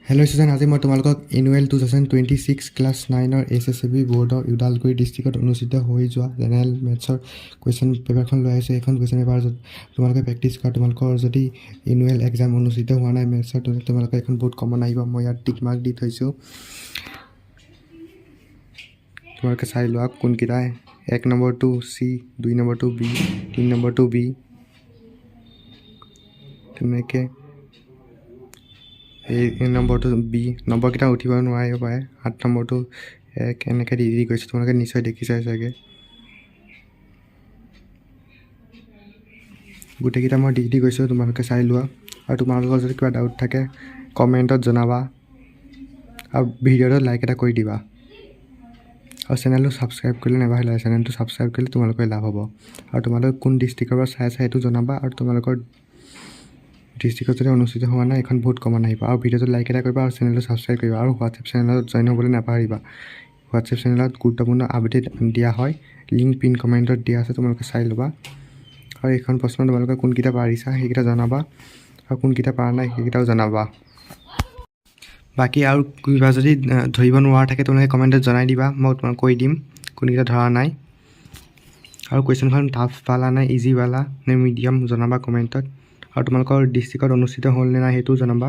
Hello' student, আজি মই তোমালোকক এনুৱেল 2026 ক্লাছ 9ৰ SSB বৰ্ডৰ ওদালগুৰি ডিষ্ট্ৰিক্টত অনুষ্ঠিত হৈ যোৱা জেনেৰেল মেথছৰ কুৱেশ্যন পেপাৰখন লৈ আহিছোঁ। এইখন কুৱেশ্যন পেপাৰ তোমালোকে প্ৰেক্টিছ কৰা। তোমালোকৰ যদি এনুৱেল এক্সাম অনুষ্ঠিত হোৱা নাই মেথছৰ, তোমালোকে এখন বহুত কমন আহিব। মই ইয়াত টিক মাৰ্ক দি থৈছোঁ, তোমালোকে চাই লোৱা কোনকেইটা। 1 নম্বৰটো C, 2 নম্বৰটো B, 3 নম্বৰটো B, তেনেকৈ এই নম্বৰটো B। নম্বৰকেইটা উঠিব নোৱাৰিব পাৰে। 8 নম্বৰটো 1, এনেকৈ দি গৈছোঁ। তোমালোকে নিশ্চয় দেখিছাই চাগে। গোটেইকেইটা মই দি গৈছোঁ, তোমালোকে চাই লোৱা। আৰু তোমালোকৰ যদি কিবা ডাউট থাকে কমেণ্টত জনাবা, আৰু ভিডিঅ'টো লাইক এটা কৰি দিবা। আৰু চেনেলটো ছাবস্ক্ৰাইব কৰিলে নাপাহৰিবা। চেনেলটো ছাবস্ক্ৰাইব কৰিলে তোমালোকৰ লাভ হ'ব। আৰু তোমালোকে কোন ডিষ্ট্ৰিক্টৰ পৰা চাই সেইটো জনাবা। আৰু তোমালোকৰ ডিষ্ট্ৰিক্টত যদি অনুষ্ঠিত হোৱা নাই, এখন বহুত কমন আহিব। আৰু ভিডিঅ'টো লাইক এটা কৰিবা, আৰু চেনেলটো ছাবস্ক্ৰাইব কৰিবা। আৰু হোৱাটছএপ চেনেলত জইন হ'বলৈ নাপাহৰিবা। হোৱাটছএপ চেনেলত গুৰুত্বপূৰ্ণ আপডেট দিয়া হয়। লিংক পিন কমেণ্টত দিয়া আছে, তোমালোকে চাই ল'বা। আৰু এইখন প্ৰশ্ন তোমালোকে কোনকেইটা পাৰিছা সেইকেইটা জনাবা, আৰু কোনকেইটা পৰা নাই সেইকেইটাও জনাবা। বাকী আৰু কিবা যদি ধৰিব নোৱাৰা থাকে তোমালোকে কমেণ্টত জনাই দিবা, মই তোমাক কৈ দিম কোনকেইটা ধৰা নাই। আৰু কুৱেশ্যনখন টাফ পালা নে ইজি পালা নে মিডিয়াম জনাবা কমেণ্টত। আৰু তোমালোকৰ ডিষ্ট্ৰিক্টত অনুষ্ঠিত হ'ল নে নাই সেইটোও জনাবা।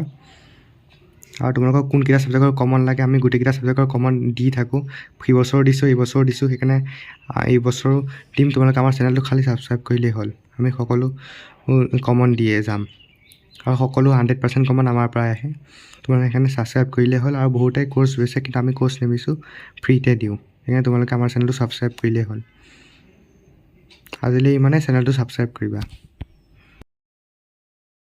আৰু তোমালোকক কোনকেইটা ছাবজেক্টৰ কমন লাগে, আমি গোটেইকেইটা ছাবজেক্টৰ কমন দি থাকোঁ। সিবছৰো দিছোঁ, এইবছৰো দিছোঁ, সেইকাৰণে এইবছৰো দিম। তোমালোকে আমাৰ চেনেলটো খালী ছাবস্ক্ৰাইব কৰিলেই হ'ল। আমি সকলো কমন দিয়ে যাম, আৰু সকলো 100% কমন আমাৰ পৰাই আহে। তোমালোকে সেইকাৰণে ছাবস্ক্ৰাইব কৰিলেই হ'ল। আৰু বহুতে কোৰ্চ লৈছে, কিন্তু আমি কোৰ্চ নিবিছোঁ, ফ্ৰীতে দিওঁ। সেইকাৰণে তোমালোকে আমাৰ চেনেলটো ছাবস্ক্ৰাইব কৰিলেই হ'ল। আজিলৈ ইমানে, চেনেলটো ছাবস্ক্ৰাইব কৰিবা।